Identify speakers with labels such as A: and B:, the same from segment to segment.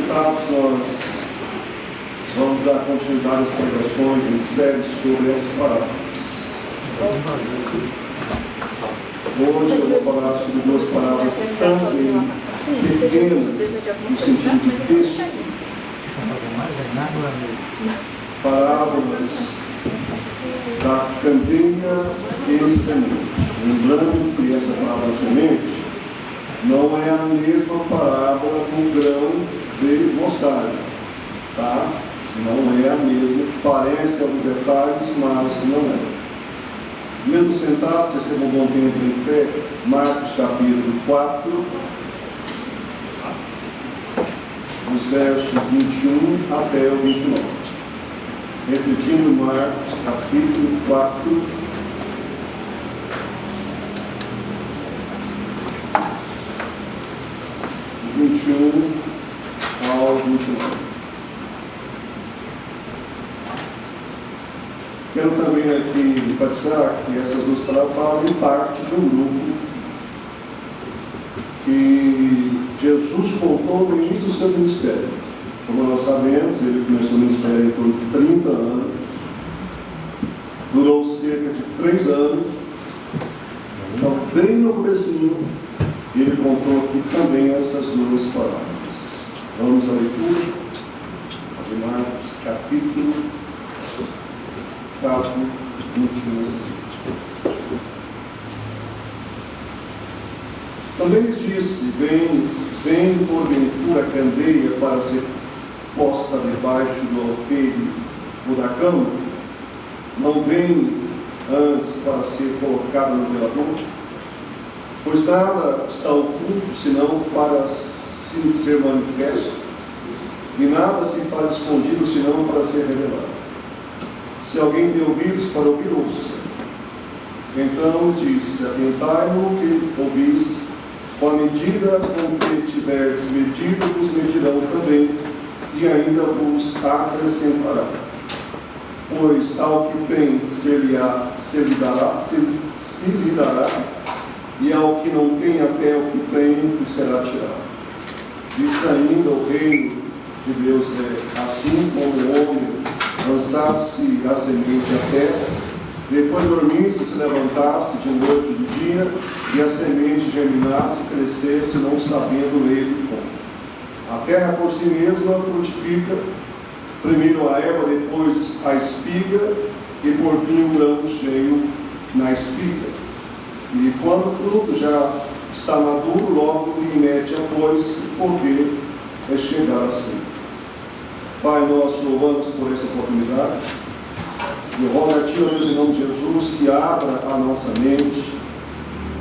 A: sentados, nós vamos dar continuidade às pregações em séries sobre as parábolas. Hoje eu vou falar sobre duas parábolas também pequenas, no sentido de texto. Parábolas da candeia e semente. Lembrando que essa parábola semente não é a mesma parábola do grão de mostarda, tá? Não é a mesma, parece alguns detalhes, mas não é. Mesmo sentados, vocês têm um bom tempo em pé, Marcos capítulo 4, os versos 21 até o 29. Repetindo, Marcos capítulo 4, do 21 ao 29. Quero também aqui enfatizar que essas duas palavras fazem parte de um grupo que Jesus contou no início do seu ministério. Como nós sabemos, ele começou o ministério em torno de 30 anos, durou cerca de 3 anos, então bem no comecinho, ele contou aqui também essas duas palavras. Vamos à leitura de Marcos capítulo 4, 21 a seguinte. Também lhes disse: vem porventura a candeia para ser posta debaixo do alqueire ou da cama? Não vem antes para ser colocada no velador? Pois nada está oculto senão para ser manifesto, e nada se faz escondido senão para ser revelado. Se alguém tem ouvidos para ouvir, ouça. Então disse: atentai no que ouvis, com a medida com que tiverdes medido, vos medirão também, e ainda vos acrescentará. Pois ao que tem se lhe dará, e ao que não tem até o que tem lhe será tirado. Disse ainda: o reino de Deus é assim como o homem lançasse a semente à terra, depois dormisse, se levantasse de noite e de dia, e a semente germinasse, crescesse, não sabendo ele como. A terra por si mesma frutifica, primeiro a erva, depois a espiga, e por fim o grão cheio na espiga. E quando o fruto já está maduro, logo lhe mete a foice, porque é chegar assim. Pai, nós te louvamos por essa oportunidade. Eu rogo a Ti, ó Deus, em nome de Jesus, que abra a nossa mente,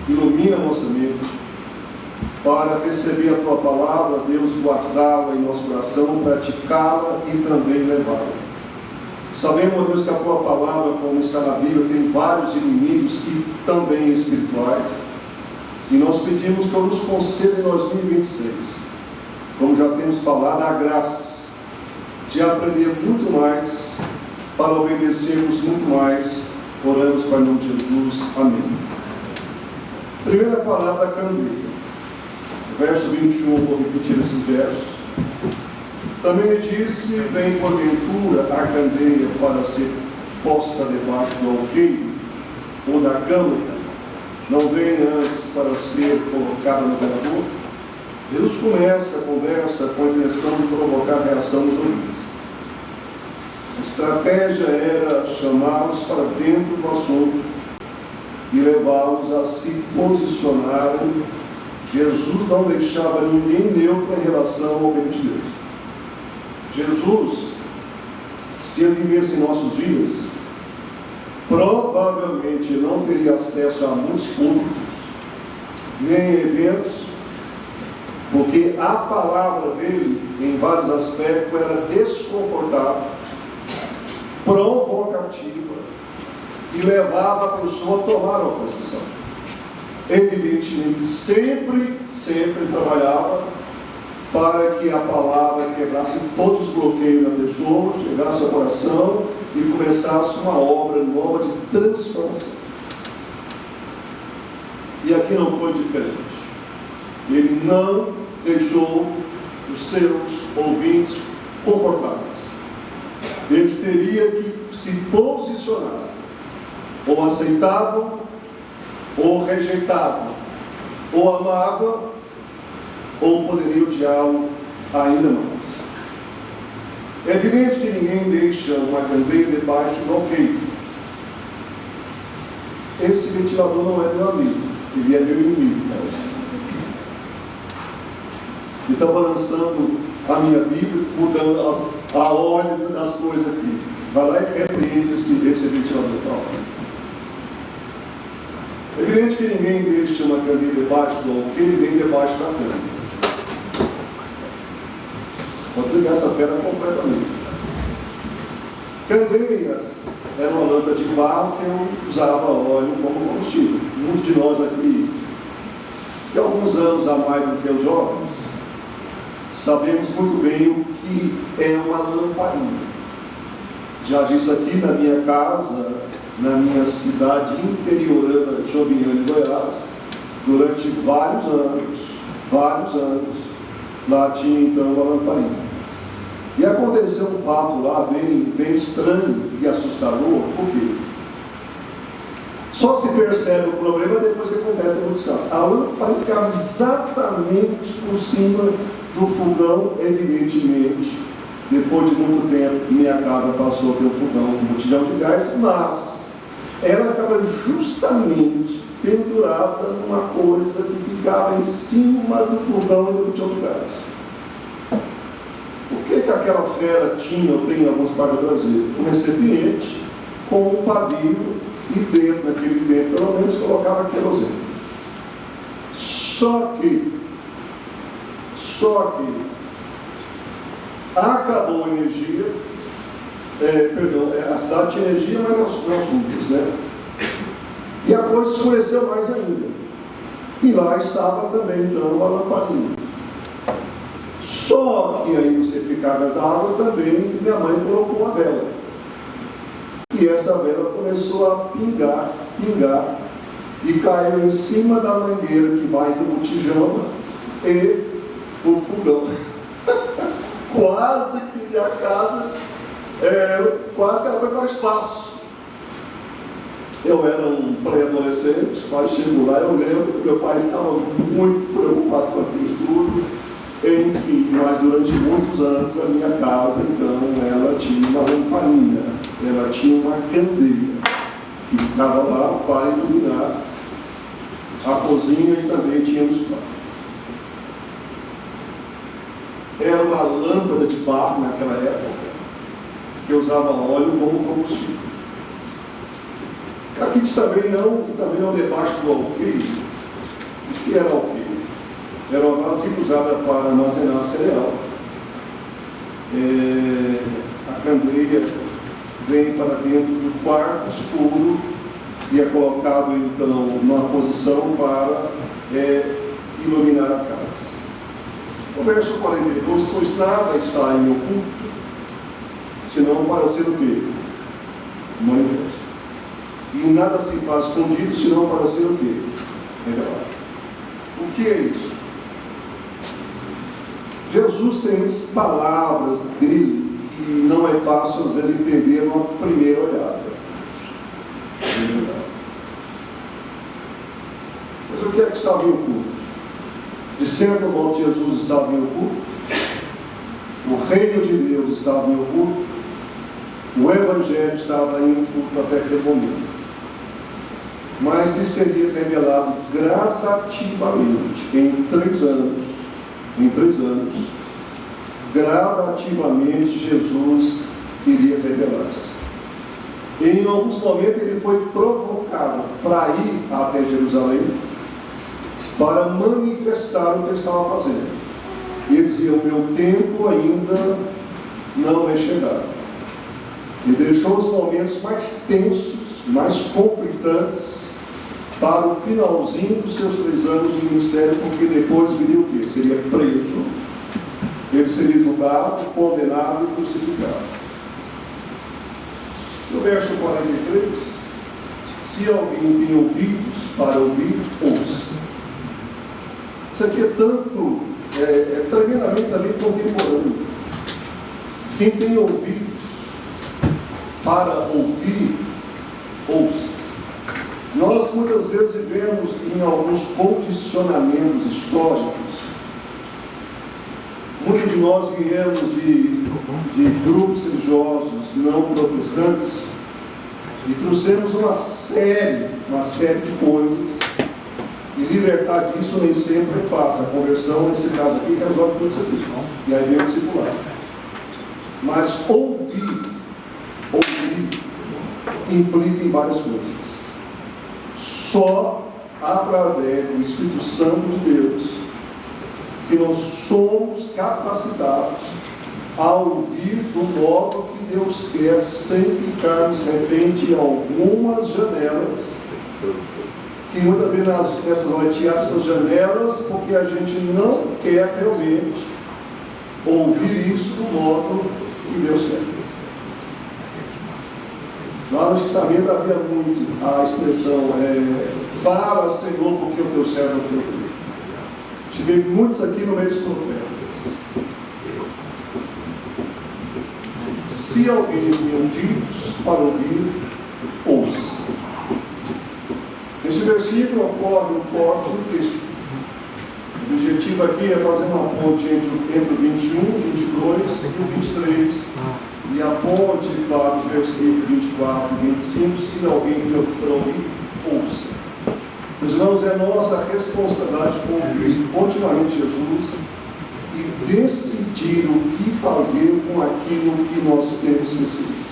A: ilumina a nossa mente, para receber a Tua palavra, Deus, guardá-la em nosso coração, praticá-la e também levá-la. Sabemos, ó Deus, que a Tua palavra, como está na Bíblia, tem vários inimigos e também espirituais. E nós pedimos que nos conceda em 2026, como já temos falado, a graça de aprender muito mais, para obedecermos muito mais. Oramos para o nome de Jesus. Amém. Primeira palavra da candeia. Verso 21, vou repetir esses versos. Também ele disse: vem porventura a candeia para ser posta debaixo do alqueire ou da câmara? Não vem antes para ser colocada no velador? Jesus começa a conversa com a intenção de provocar reação nos ouvintes. A estratégia era chamá-los para dentro do assunto e levá-los a se posicionarem. Jesus não deixava ninguém neutro em relação ao reino de Deus. Jesus, se ele vivesse em nossos dias, provavelmente não teria acesso a muitos púlpitos, nem eventos, porque a palavra dele, em vários aspectos, era desconfortável, provocativa, e levava a pessoa a tomar uma posição. Evidentemente, sempre trabalhava para que a palavra quebrasse todos os bloqueios da pessoa, chegasse ao coração e começasse uma obra nova de transformação. E aqui não foi diferente. Ele não deixou o seus ouvintes confortáveis. Eles teriam que se posicionar, ou aceitavam, ou rejeitavam, ou amavam, ou poderiam odiá-lo ainda mais. É evidente que ninguém deixa uma candeia debaixo do alqueire. Esse ventilador não é meu amigo, ele é meu inimigo. Ele está balançando a minha Bíblia, mudando a ordem das coisas aqui. Vai lá e repreende esse ventilador. É evidente que ninguém deixa uma candeia debaixo do alqueire, nem debaixo da cama. Pode desligar essa fera completamente. Candeia era uma lâmpada de barro que eu usava óleo como combustível. Muitos de nós aqui, de alguns anos a mais do que os jovens, sabemos muito bem o que é uma lamparina. Já disse aqui na minha casa, na minha cidade interiorana de Jovinhão, Goiás, durante vários anos, lá tinha então uma lamparina. E aconteceu um fato lá bem estranho e assustador, por quê? Só se percebe o problema depois que acontece em muitos casos. A lamparina ficava exatamente por cima do fogão, evidentemente. Depois de muito tempo, minha casa passou a ter um fogão com botijão de gás, mas ela ficava justamente pendurada numa coisa que ficava em cima do fogão e do botijão de gás. O que aquela fera tinha, ou tem em algumas partes do Brasil? Um recipiente com um pavio e dentro, naquele tempo, pelo menos se colocava querosene. Só que acabou a energia, a cidade tinha energia, mas nas ruas, né? E a coisa escureceu mais ainda. E lá estava também entrando uma lamparina. Só que aí os replicadas da água também, minha mãe colocou uma vela. E essa vela começou a pingar, e caiu em cima da mangueira que vai do botijão e o fogão. Quase que minha casa, quase que ela foi para o espaço. Eu era um pré-adolescente, mas chego lá, eu lembro que meu pai estava muito preocupado com aquilo tudo. Enfim, mas durante muitos anos a minha casa, então, ela tinha uma lamparina, ela tinha uma candeia que ficava lá para iluminar a cozinha e também tinha os quartos. Era uma lâmpada de barro naquela época, que usava óleo como combustível. Aqui diz também não debaixo do alqueire. O que era alqueire? Era uma vasilha usada para armazenar cereal. A candeia vem para dentro do quarto escuro e é colocado então numa posição para iluminar a casa. O verso 42, pois nada está em oculto, senão para ser o quê? Manifesto. E nada se faz escondido, senão para ser o quê? Revelado. O que é isso? Jesus tem muitas palavras dele que não é fácil às vezes entender numa primeira olhada. Mas o que é que estava em oculto? De certo modo Jesus estava em oculto, o reino de Deus estava em oculto, o Evangelho estava em oculto até aquele momento, mas que seria revelado gradativamente em 3 anos. Em 3 anos, gradativamente Jesus iria revelar-se. Em alguns momentos ele foi provocado para ir até Jerusalém, para manifestar o que ele estava fazendo. E ele dizia: o meu tempo ainda não é chegado. E deixou os momentos mais tensos, mais conflitantes, para o finalzinho dos seus 3 anos de ministério, porque depois viria o quê? Seria preso, ele seria julgado, condenado e crucificado. No verso 43, se alguém tem ouvidos para ouvir, ouça. Isso aqui é tanto tremendamente também contemporâneo. Quem tem ouvidos para ouvir, ouça. Nós muitas vezes vivemos em alguns condicionamentos históricos. Muitos de nós viemos de grupos religiosos não protestantes e trouxemos uma série de coisas. E libertar disso nem sempre é fácil. A conversão, nesse caso aqui, resolve tudo isso aqui. E aí vem o discipulado. Mas ouvir implica em várias coisas. Só através do Espírito Santo de Deus que nós somos capacitados a ouvir do modo que Deus quer, sem ficarmos refém de algumas janelas, que muitas vezes nessas noites abre essas janelas porque a gente não quer realmente ouvir isso do modo que Deus quer. Lá no Testamento havia muito a expressão fala, Senhor, porque o teu servo é o teu filho. Tive muitos aqui no meio dos profetas. Se alguém tem ouvidos para ouvir, ouça. Nesse versículo ocorre um corte no texto. O objetivo aqui é fazer uma ponte entre o 21, 22 e o 23. E a ponte para os versículos 24 e 25, se alguém tem ouvidos para ouvir, ouça. Meus irmãos, é nossa responsabilidade ouvir continuamente Jesus e decidir o que fazer com aquilo que nós temos recebido.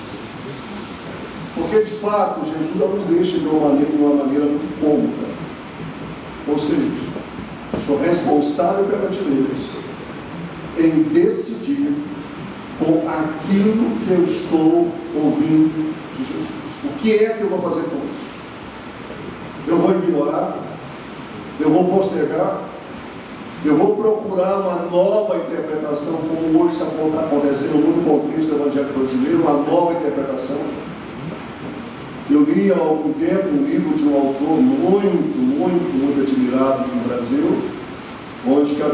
A: Porque, de fato, Jesus não nos deixa de uma maneira muito cômoda. Ou seja, eu sou responsável perante Deus em decidir com aquilo que eu estou ouvindo de Jesus. O que é que eu vou fazer com isso? Eu vou ignorar? Eu vou postergar? Eu vou procurar uma nova interpretação, como hoje está acontecendo no mundo contexto evangélico brasileiro, uma nova interpretação. Eu li há algum tempo um livro de um autor muito admirado no Brasil, onde então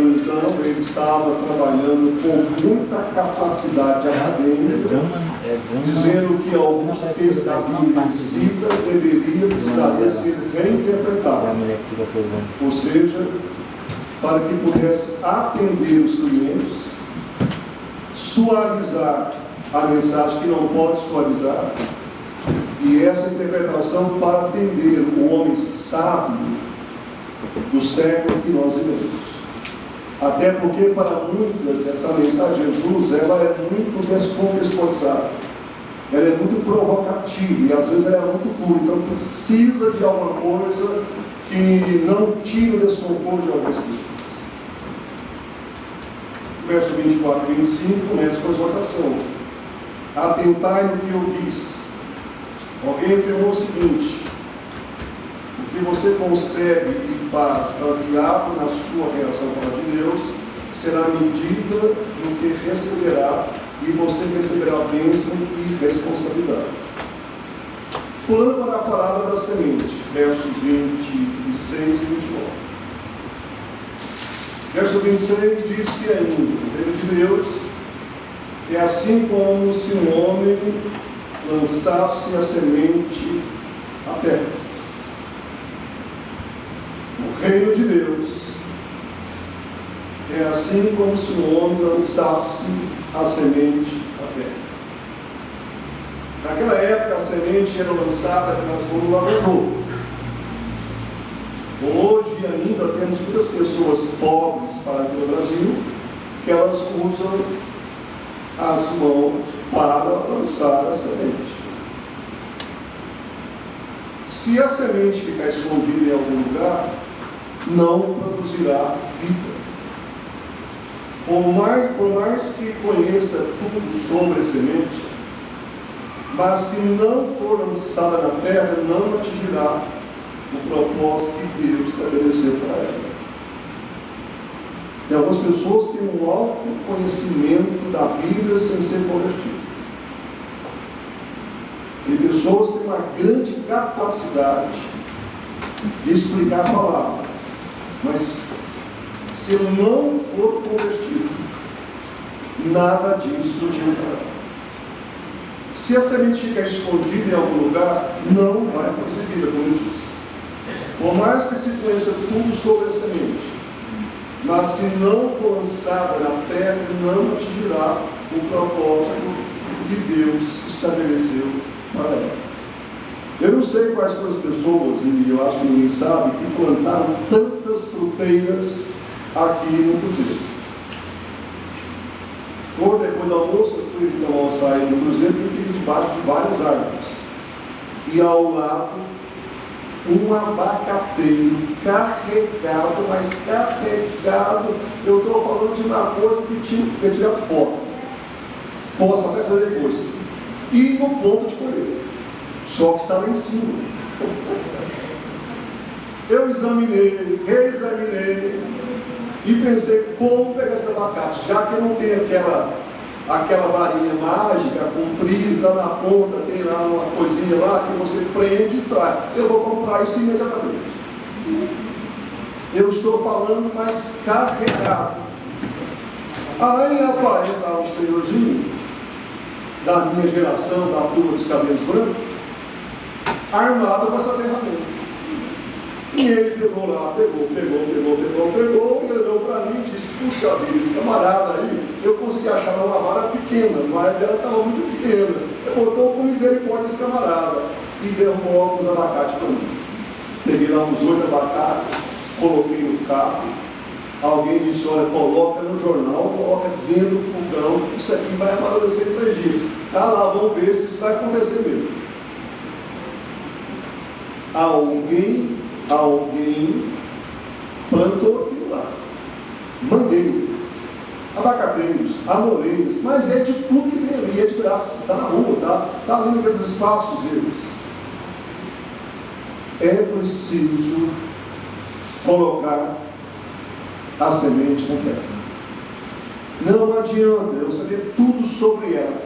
A: ele estava trabalhando com muita capacidade acadêmica, dizendo que alguns textos da Bíblia cita precisaria ser reinterpretados. Ou seja, para que pudesse atender os clientes, suavizar a mensagem que não pode suavizar, e essa interpretação para atender o homem sábio do século que nós vivemos. Até porque para muitas essa mensagem de Jesus ela é muito descontextualizada, ela é muito provocativa e às vezes ela é muito dura, então precisa de alguma coisa que não tire o desconforto de algumas pessoas. Verso 24 e 25 começa com a exortação: atentai no que eu disse. Alguém afirmou o seguinte: o que você concebe e faz baseado na sua reação para de Deus será medida do que receberá, e você receberá bênção e responsabilidade. Pulando para a parábola da semente, versos 26 e 29. Verso 26 disse ainda: o reino de Deus é assim como se um homem lançasse a semente à terra. O reino de Deus é assim como se um homem lançasse a semente à terra. Naquela época a semente era lançada apenas por um lavrador. Hoje ainda temos muitas pessoas pobres para aqui no Brasil que elas usam as mãos para lançar a semente. Se a semente ficar escondida em algum lugar, não produzirá vida. Por mais que conheça tudo sobre a semente, mas se não for lançada na terra, não atingirá o propósito que Deus estabeleceu para ela. Tem algumas pessoas que têm um alto conhecimento da Bíblia sem ser convertidas. Tem pessoas que têm uma grande capacidade de explicar a palavra, mas se eu não for convertido, nada disso adiantará. Se a semente ficar escondida em algum lugar, não vai produzir vida, como eu disse. Por mais que se conheça tudo sobre a semente, mas se não for lançada na terra, não atingirá o propósito que Deus estabeleceu para ela. Eu não sei quais foram as pessoas, e eu acho que ninguém sabe, que plantaram tantas fruteiras aqui no Cruzeiro. Por depois do almoço, eu fui tomar um açaí no Cruzeiro, que fica debaixo de várias árvores. E ao lado, um abacateiro carregado, mas carregado. Eu estou falando de uma coisa que tinha que tirar foto. Posso até fazer depois. E no ponto de colheita. Só que está lá em cima. Eu examinei, reexaminei e pensei como pegar esse abacate, já que eu não tenho aquela varinha mágica comprida, lá na ponta tem lá uma coisinha lá que você prende e traz. Eu vou comprar isso imediatamente. Eu estou falando mais carregado. Aí aparece lá um senhorzinho da minha geração, da turma dos cabelos brancos, armado com essa ferramenta. E ele pegou lá, pegou, e ele olhou para mim e disse: puxa vida, esse camarada aí, eu consegui achar uma vara pequena, mas ela estava muito pequena. Eu falei: estou com misericórdia desse camarada. E derrubou alguns abacates para mim. Peguei lá uns 8 abacates, coloquei no carro. Alguém disse: olha, coloca no jornal, coloca dentro do fogão, isso aqui vai amadurecer em 3 dias. Tá lá, vamos ver se isso vai acontecer mesmo. Alguém plantou aquilo lá. Mangueiras, abacateiros, amoreiras, mas é de tudo que tem ali, é de graça, está na rua, está ali naqueles espaços deles. É preciso colocar a semente na terra. Não adianta eu saber tudo sobre ela.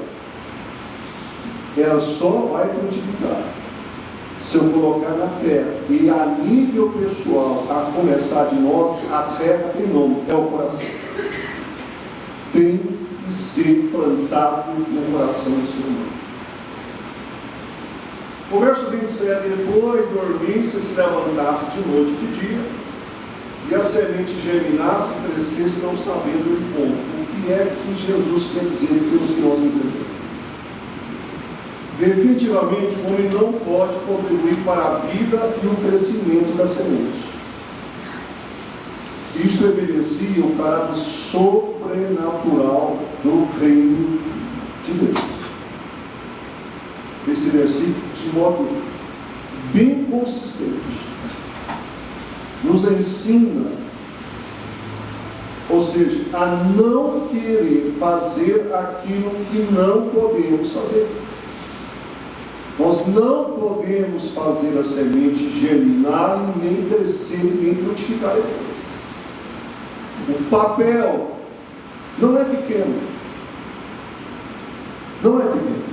A: Ela só vai frutificar se eu colocar na terra. E a nível pessoal, a começar de nós, a terra tem nome, é o coração. Tem que ser plantado no coração do ser humano. O verso 27, depois dormir, se levantasse de noite e de dia, e a semente germinasse e crescesse, não sabendo o ponto. O que é que Jesus quer dizer pelo que nós entendemos? Definitivamente, o homem não pode contribuir para a vida e o crescimento da semente. Isso evidencia o caráter sobrenatural do reino de Deus. Esse versículo, de modo bem consistente, nos ensina, ou seja, a não querer fazer aquilo que não podemos fazer. Nós não podemos fazer a semente germinar, nem crescer, nem frutificar depois. O papel não é pequeno. Não é pequeno.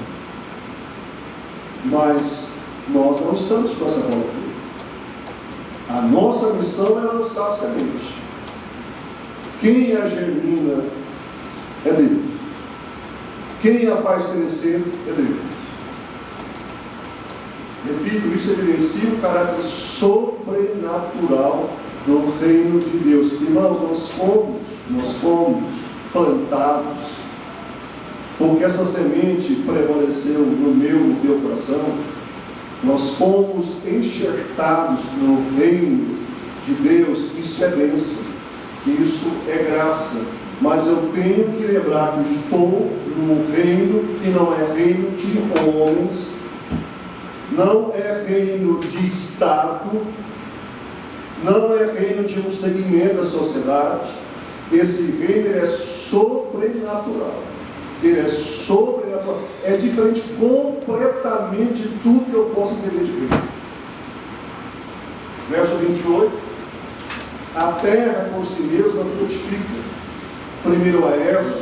A: Mas nós não estamos com essa bola toda. A nossa missão é lançar a semente. Quem a germina é Deus. Quem a faz crescer é Deus. Repito, isso evidencia o caráter sobrenatural do reino de Deus. Irmãos, nós fomos plantados, porque essa semente prevaleceu no meu, no teu coração. Nós fomos enxertados no reino de Deus. Isso é bênção, isso é graça. Mas eu tenho que lembrar que estou num reino que não é reino de homens, não é reino de Estado, não é reino de um segmento da sociedade. Esse reino é sobrenatural. Ele é sobrenatural. É diferente completamente de tudo que eu posso entender de reino. Verso 28. A terra por si mesma frutifica. Primeiro a erva,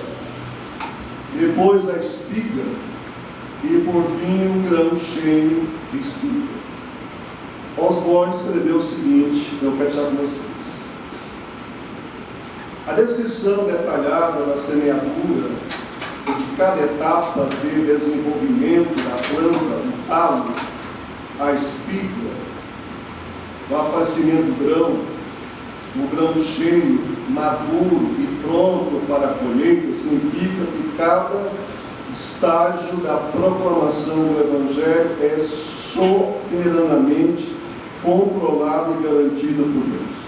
A: depois a espiga, e por fim o grão cheio de espiga. Osborne escreveu o seguinte, eu quero deixar com vocês: A descrição detalhada da semeadura, de cada etapa de desenvolvimento da planta, do talo, a espiga, o aparecimento do grão, o grão cheio, maduro e pronto para a colheita, significa que cada estágio da proclamação do Evangelho é soberanamente controlado e garantido por Deus.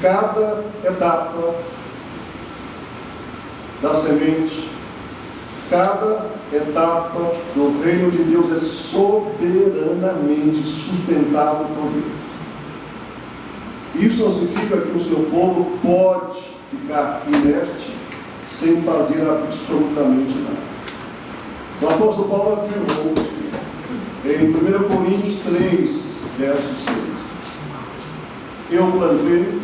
A: Cada etapa da semente, cada etapa do reino de Deus é soberanamente sustentado por Deus. Isso não significa que o seu povo pode ficar inerte sem fazer absolutamente nada. O apóstolo Paulo afirmou em 1 Coríntios 3, verso 6: eu plantei,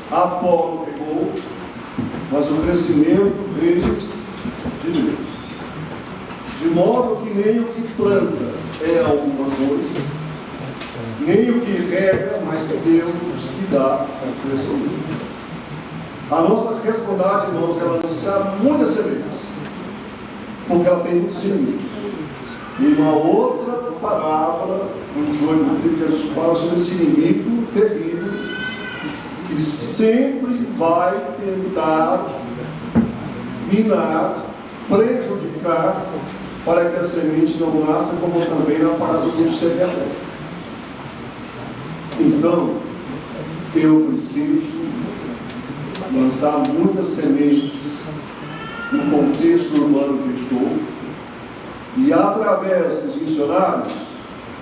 A: Apolo regou, mas o crescimento veio de Deus. De modo que nem o que planta é alguma coisa, nem o que rega, mas Deus que dá o crescimento. A nossa responsabilidade, irmãos, é lançar muitas sementes, porque ela tem muitos inimigos. E uma outra parábola do joio do trigo que a gente fala sobre esse inimigo terrível, que sempre vai tentar minar, prejudicar, para que a semente não nasça, como também na parábola do semeador. Então, eu preciso lançar muitas sementes no contexto urbano que estou, e através dos missionários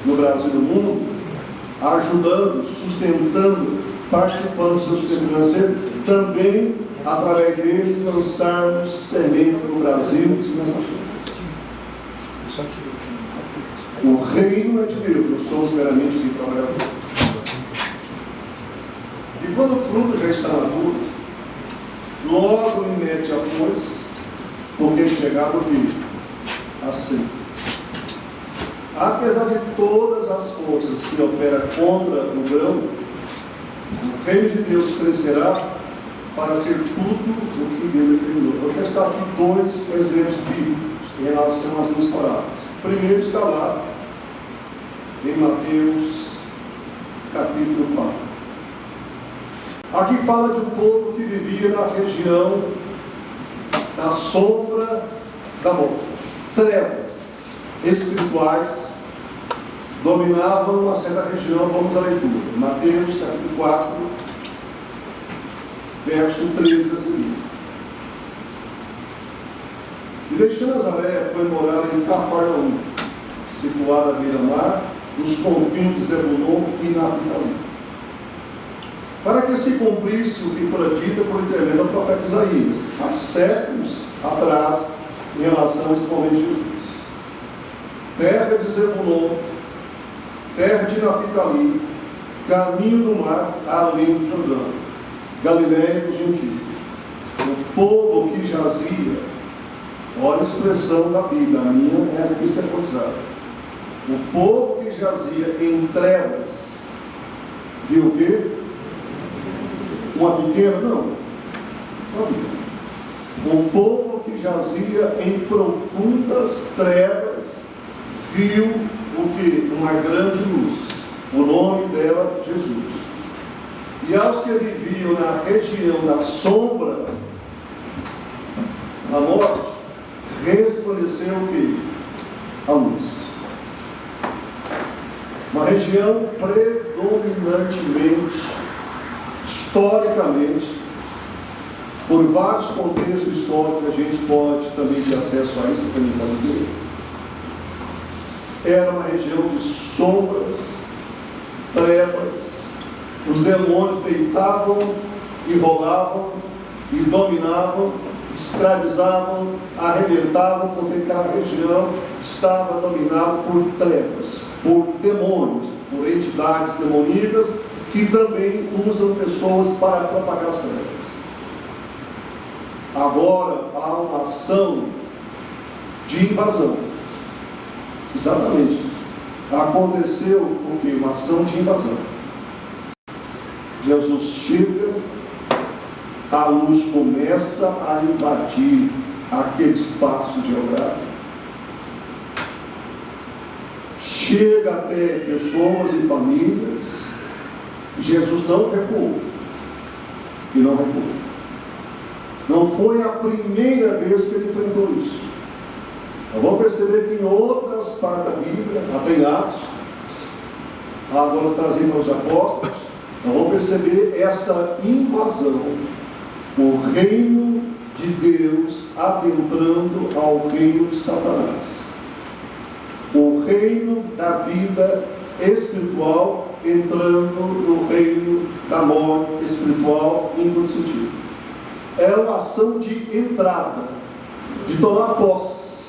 A: no Brasil e no mundo, ajudando, sustentando, participando do seu sustento financeiro, também através deles lançarmos sementes no Brasil e nas nações. O reino é de Deus, eu sou meramente de trabalhador. E quando o fruto já está maduro, logo lhe mete a foice, porque é chegado o quê? A ceifa. Apesar de todas as forças que operam contra o grão, o reino de Deus crescerá para ser tudo o que Deus determinou. Eu quero estar aqui dois exemplos bíblicos em relação às duas parábolas. O primeiro está lá em Mateus capítulo 4. Aqui fala de um povo que vivia na região da sombra da morte. Trevas espirituais dominavam uma certa região. Vamos à leitura. Mateus capítulo 4, verso 13 a seguir. E deixando Nazaré, foi morar em Cafarnaum, situada à beira-mar, nos confins de Zebulon e Naphtali, para que se cumprisse o que fora dito por intermédio do profeta Isaías, há séculos atrás, em relação a esse momento de Jesus. Terra de Zebulon, terra de Naphtali, caminho do mar, além do Jordão, Galiléia dos gentios. O povo que jazia, olha a expressão da Bíblia, a minha é a Cristo eclesiástica. O povo que jazia em trevas, viu o quê? Uma pequena? Não. Uma pequena. O povo que jazia em profundas trevas, viu o que? Uma grande luz. O nome dela, Jesus. E aos que viviam na região da sombra da morte, resplandeceu o que? A luz. Uma região predominantemente, historicamente, por vários contextos históricos, a gente pode também ter acesso a isso, também pode ver. Era uma região de sombras, trevas. Os demônios deitavam e rolavam e dominavam, escravizavam, arrebentavam, porque aquela região estava dominada por trevas, por demônios, por entidades demoníacas que também usam pessoas para propagar as trevas. Agora há uma ação de invasão. Exatamente. Aconteceu o que? Uma ação de invasão. Jesus chega, a luz começa a invadir aquele espaço geográfico, chega até pessoas e famílias. Jesus não recuou, e não recuou. Não foi a primeira vez que ele enfrentou isso. Nós vamos perceber que em outras partes da Bíblia, até em Atos, agora trazendo para os apóstolos, nós vamos perceber essa invasão, o reino de Deus adentrando ao reino de Satanás, o reino da vida espiritual entrando no reino da morte espiritual em todo sentido. É uma ação de entrada, de tomar posse,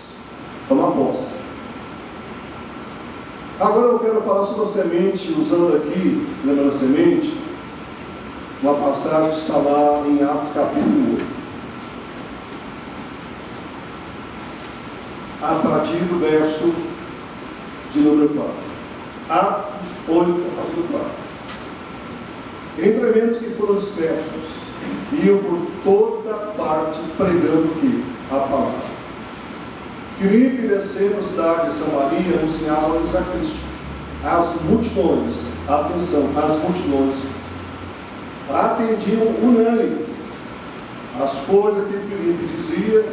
A: Agora eu quero falar sobre a semente, usando aqui, lembrando a semente, uma passagem que está lá em Atos capítulo 8. A partir do verso de número 4. Atos 8, a partir do 4. Entre eventos que foram dispersos, iam por toda parte pregando o quê? A palavra. Filipe, descendo a cidade de Samaria, anunciava-lhes a Cristo. As multidões, atenção, as multidões atendiam unânimes as coisas que Filipe dizia,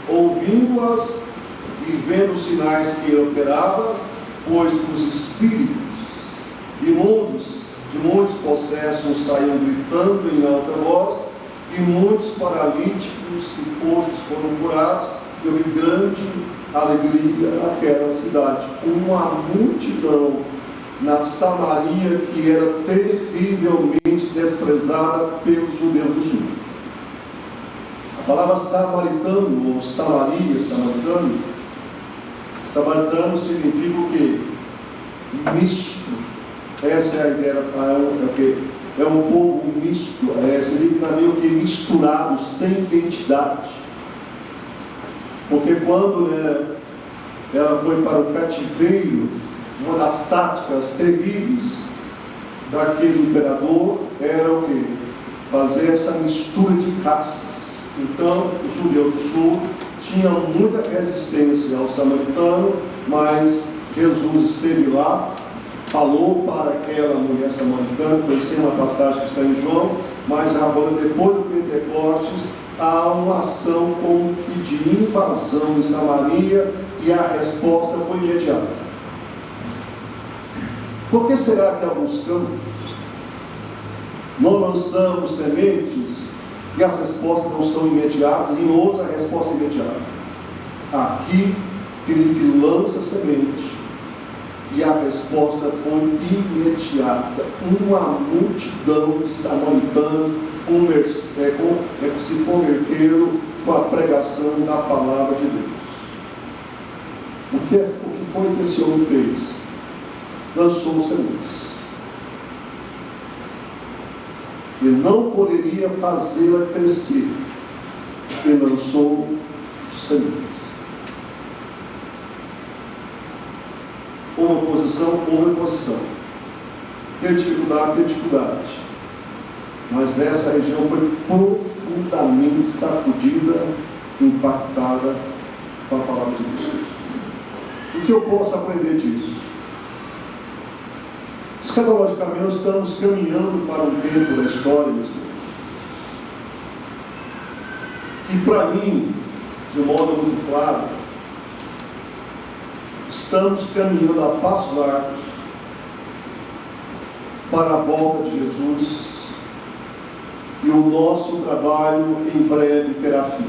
A: ouvindo-as e vendo os sinais que ele operava, pois os espíritos imundos de muitos possessos saíam gritando em alta voz, e muitos paralíticos e coxos foram curados. E houve grande alegria naquela cidade. Uma multidão na Samaria que era terrivelmente desprezada pelos judeus do sul. A palavra samaritano, ou Samaria, samaritano significa o quê? Misto. Essa é a ideia, é um povo misto, significa meio que misturado, sem identidade. Porque quando ela foi para o cativeiro, uma das táticas terríveis daquele imperador era o quê? Fazer essa mistura de castas. Então, os judeus do sul tinham muita resistência ao samaritano, mas Jesus esteve lá, falou para aquela mulher samaritana, conhecendo uma passagem que está em João, mas agora, depois do Pentecostes, há uma ação como que de invasão em Samaria, e a resposta foi imediata. Por que será que em alguns campos nós lançamos sementes e as respostas não são imediatas, e em outros a resposta é imediata? Aqui, Filipe lança semente e a resposta foi imediata. Uma multidão de samaritanos se converteram com a pregação da palavra de Deus. O que foi que esse homem fez? Lançou sementes. Ele não poderia fazê-la crescer. Ele lançou sementes. Houve oposição. Tem dificuldade. Mas essa região foi profundamente sacudida, impactada com a palavra de Deus. O que eu posso aprender disso? Escatologicamente, nós estamos caminhando para um tempo da história, meus irmãos, que para mim, de um modo muito claro, estamos caminhando a passos largos para a volta de Jesus, e o nosso trabalho em breve terá fim.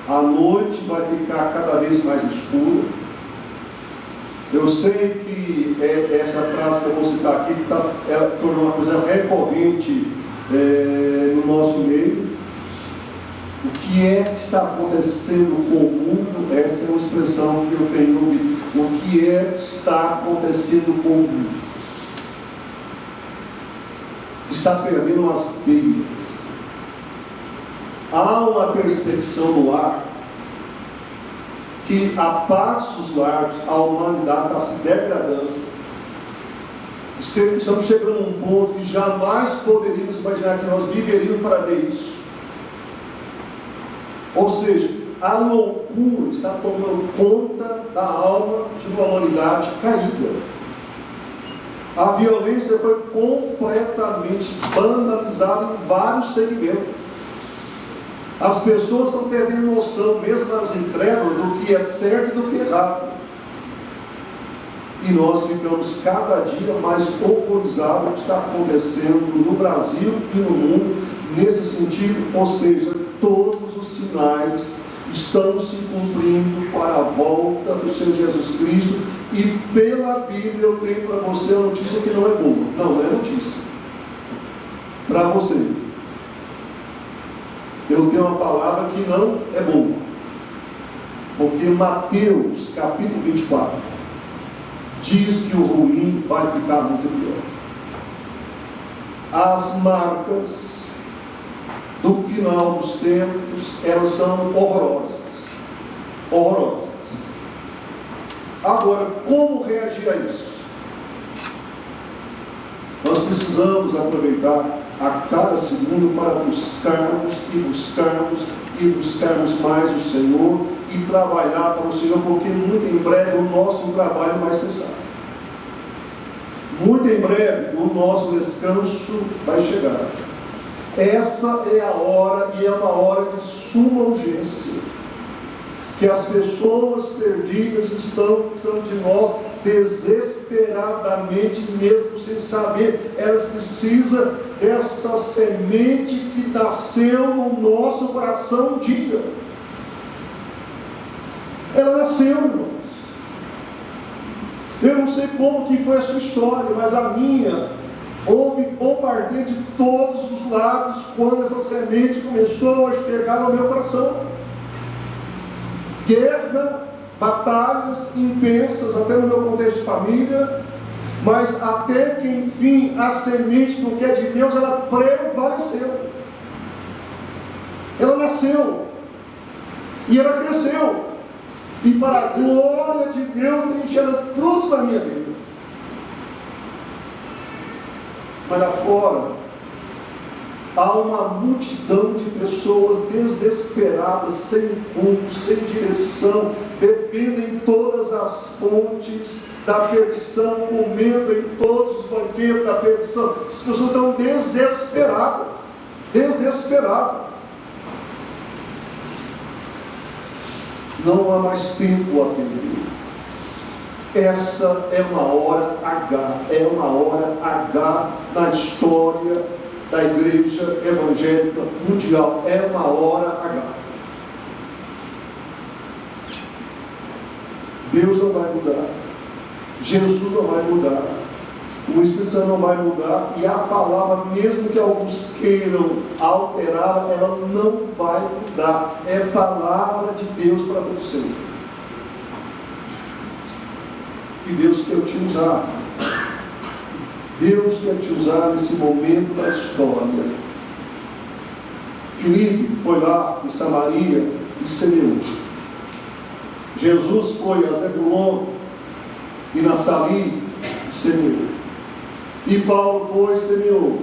A: A noite vai ficar cada vez mais escura. Eu sei que essa frase que eu vou citar aqui tornou uma coisa recorrente no nosso meio. O que é que está acontecendo com o mundo? Essa é uma expressão que eu tenho ouvido. O que é que está acontecendo com o mundo? Está perdendo as beiras. Há uma percepção no ar que a passos largos a humanidade está se degradando, Estamos chegando a um ponto que jamais poderíamos imaginar que nós viveríamos para ver isso. Ou seja, a loucura está tomando conta da alma de uma humanidade caída. A violência foi completamente banalizada em vários segmentos. As pessoas estão perdendo noção, mesmo nas incrédulas, do que é certo e do que é errado. E nós ficamos cada dia mais horrorizados com o que está acontecendo no Brasil e no mundo nesse sentido. Ou seja, todos os sinais estão se cumprindo para a volta do Senhor Jesus Cristo. E pela Bíblia eu tenho para você a notícia que não é boa. Não é notícia. Para você. Eu tenho uma palavra que não é boa. Porque Mateus capítulo 24 diz que o ruim vai ficar muito pior. As marcas do final dos tempos, elas são horrorosas. Horrorosas. Agora, como reagir a isso? Nós precisamos aproveitar a cada segundo para buscarmos mais o Senhor e trabalhar para o Senhor, porque muito em breve o nosso trabalho vai cessar. Muito em breve o nosso descanso vai chegar. Essa é a hora, e é uma hora de suma urgência, que as pessoas perdidas estão precisando de nós desesperadamente, mesmo sem saber. Elas precisam dessa semente que nasceu no nosso coração um dia. Ela nasceu, irmãos. Eu não sei como que foi a sua história, mas a minha, houve bombardeio de todos os lados quando essa semente começou a chegar no meu coração. Guerra, batalhas intensas, até no meu contexto de família, mas até que enfim a semente, porque é de Deus, ela prevaleceu. Ela nasceu e ela cresceu, e para a glória de Deus tem gerado frutos na minha vida. Mas lá fora há uma multidão de pessoas desesperadas, sem rumo, sem direção, bebendo em todas as fontes da perdição, comendo em todos os banquetes da perdição. As pessoas estão desesperadas, desesperadas. Não há mais tempo a perder. Essa é uma hora H, é uma hora H na história da igreja evangélica mundial. É uma hora H. Deus não vai mudar, Jesus não vai mudar, o Espírito Santo não vai mudar, e a palavra, mesmo que alguns queiram alterá-la, ela não vai mudar. É palavra de Deus para todo sempre. E Deus quer te usar. Deus quer te usar nesse momento da história. Filipe foi lá em Samaria e semeou. Jesus foi a Zebulon e Naftali e semeou. E Paulo foi e semeou.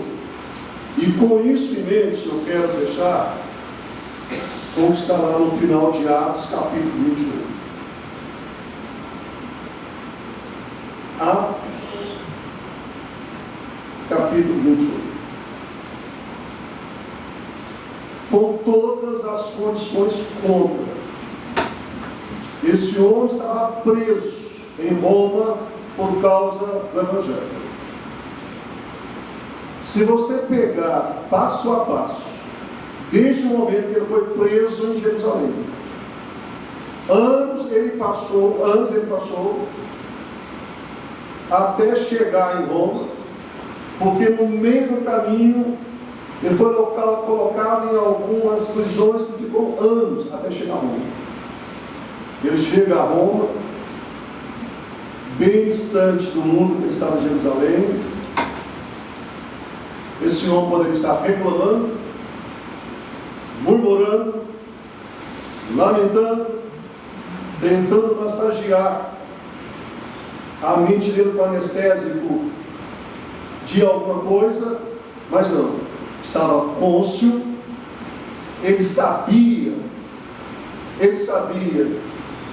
A: E com isso em mente, eu quero fechar com o que está lá no final de Atos, capítulo 21. Atos, capítulo 21. Com todas as condições contra. Esse homem estava preso em Roma por causa do Evangelho. Se você pegar passo a passo, desde o momento que ele foi preso em Jerusalém, anos ele passou, até chegar em Roma, porque no meio do caminho ele foi colocado em algumas prisões que ficou anos até chegar a Roma. Ele chega a Roma, bem distante do mundo que ele estava em Jerusalém. Esse homem poderia estar reclamando, murmurando, lamentando, tentando massagear a mente dele com anestésico de alguma coisa, mas não, estava cônscio. Ele sabia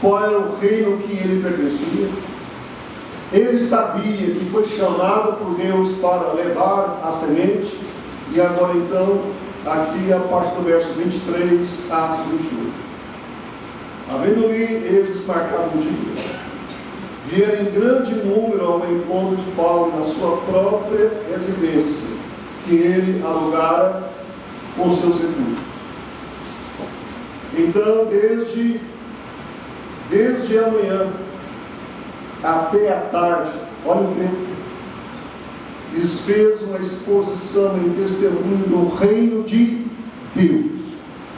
A: qual era o reino que ele pertencia. Ele sabia que foi chamado por Deus para levar a semente. E agora então, aqui a parte do verso 23, Atos 21. Havendo-lhe eles marcado um dia, vieram em grande número ao encontro de Paulo na sua própria residência, que ele alugara com seus recursos. Então, desde a manhã até a tarde, olha o tempo, lhes fez uma exposição em testemunho do reino de Deus.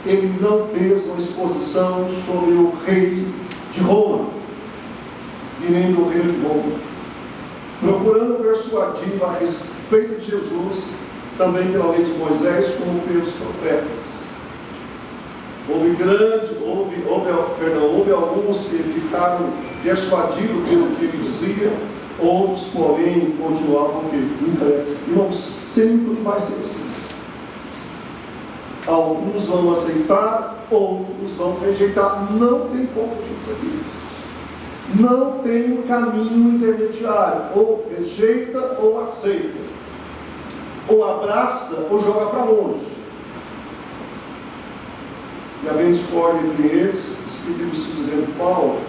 A: Ele não fez uma exposição sobre o rei de Roma, e nem do reino de Roma, procurando persuadir a respeito de Jesus, também pela lei de Moisés, como pelos profetas. Houve alguns que ficaram persuadidos pelo que ele dizia, outros, porém, continuavam incrédulos. Irmão, sempre vai ser assim. Alguns vão aceitar, outros vão rejeitar. Não tem como a gente saber. Não tem um caminho intermediário. Ou rejeita ou aceita. Ou abraça ou joga para longe. E havendo discórdia entre eles, Espírito-se dizendo: Paulo,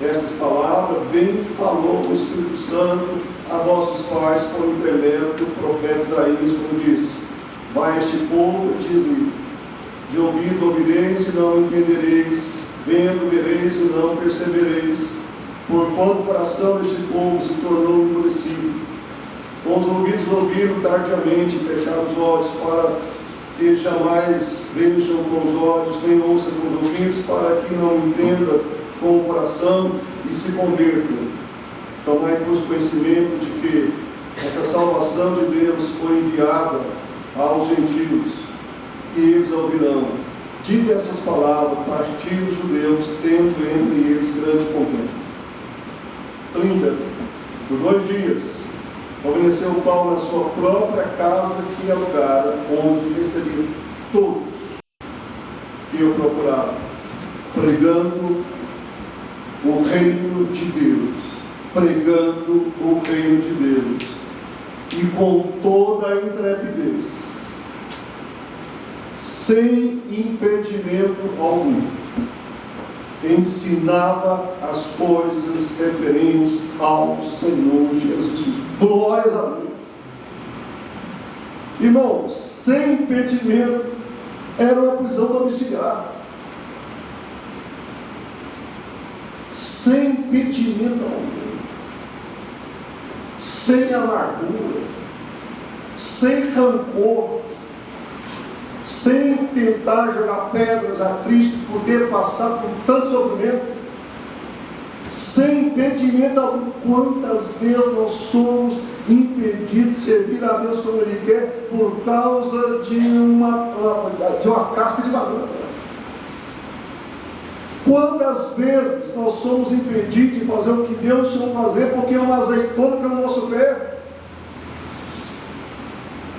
A: estas palavras bem falou o Espírito Santo a vossos pais por intermédio do profeta Isaías, como disse: vai este povo e diz-lhe, de ouvido ouvireis e não entendereis, vendo vereis e não percebereis, porquanto o coração deste povo se tornou endurecido. Com os ouvidos ouviram tardiamente, e fecharam os olhos, para que jamais vejam com os olhos, nem ouçam com os ouvidos, para que não entenda com o coração e se convertam. Tomai, pois, conhecimento de que esta salvação de Deus foi enviada aos gentios, e eles a ouvirão. Dita essas palavras, partiu os judeus, tendo entre eles grande contento. 30. Por 2 dias, permaneceu Paulo na sua própria casa que alugara, onde recebia todos que o procuravam, pregando o reino de Deus, pregando o reino de Deus, e com toda a intrepidez, sem impedimento algum, ensinava as coisas referentes ao Senhor Jesus. Glórias a Deus. Irmão, sem impedimento, era uma prisão domiciliar. Sem impedimento algum, sem amargura, sem rancor, sem tentar jogar pedras a Cristo por ter passado por tanto sofrimento, sem impedimento algum. Quantas vezes nós somos impedidos de servir a Deus como Ele quer por causa de uma casca de banana? Quantas vezes nós somos impedidos de fazer o que Deus chamou fazer porque é uma azeitona que é no nosso pé?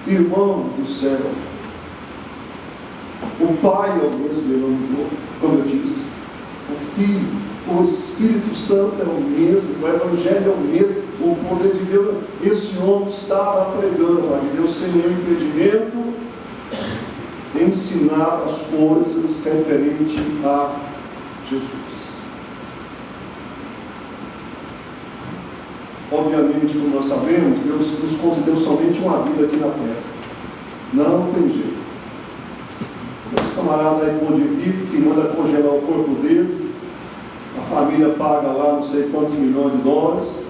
A: Irmão do céu, o Pai é o mesmo, ele não mudou, como eu disse. O Filho, o Espírito Santo é o mesmo, o Evangelho é o mesmo, o poder de Deus. Esse homem estava pregando a palavra de Deus sem nenhum impedimento, ensinava as coisas referentes a Jesus. Obviamente, como nós sabemos, Deus nos concedeu somente uma vida aqui na terra. Não tem jeito. Esse camarada aí pode vir, que manda congelar o corpo dele, a família paga lá não sei quantos milhões de dólares,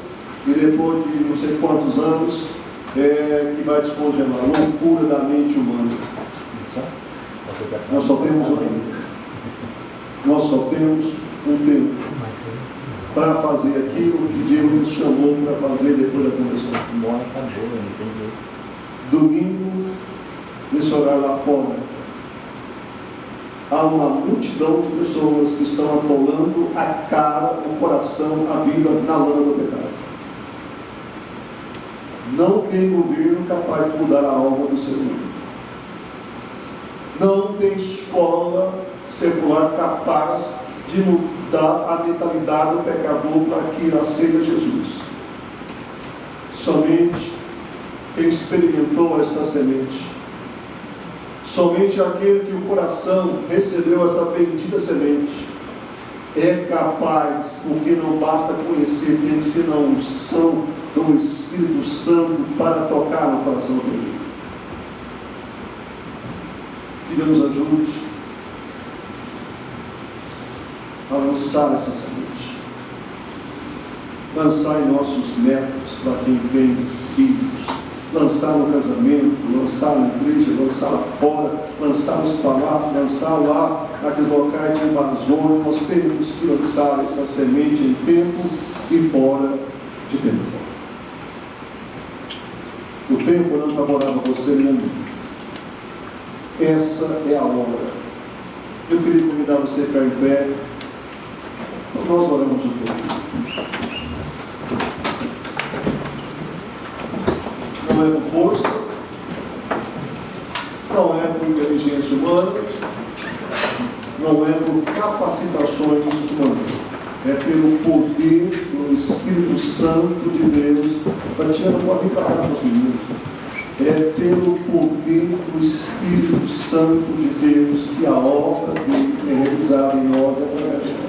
A: e depois de não sei quantos anos que vai descongelar. Loucura da mente humana. Nós só temos um tempo. Nós só temos um tempo para fazer aquilo que Deus nos chamou para fazer depois da conversão. Domingo, nesse horário lá fora, há uma multidão de pessoas que estão atolando a cara, o coração, a vida na lama do pecado. Não tem governo capaz de mudar a alma do ser humano. Não tem escola secular capaz de mudar a mentalidade do pecador para que ele aceite Jesus. Somente quem experimentou essa semente, somente aquele que o coração recebeu essa bendita semente, é capaz, porque não basta conhecer, tem que ser na unção do Espírito Santo para tocar no coração dele. Que Deus nos ajude a lançar essa semente, lançar em nossos netos, para quem tem filhos, lançar no casamento, lançar na igreja, lançar lá fora, lançar nos palácios, lançar lá naqueles locais de invasão. Nós temos que lançar essa semente em tempo e fora de tempo. O tempo não é favorável a você nem a mim. Essa é a hora. Eu queria convidar você a ficar em pé. Nós oramos um pouco. Não é por força, não é por inteligência humana, não é por capacitações humanas, é pelo poder do Espírito Santo de Deus. Tatiana, pode vir para cá com os meninos. É pelo poder do Espírito Santo de Deus que a obra dele é realizada em nós através de nós.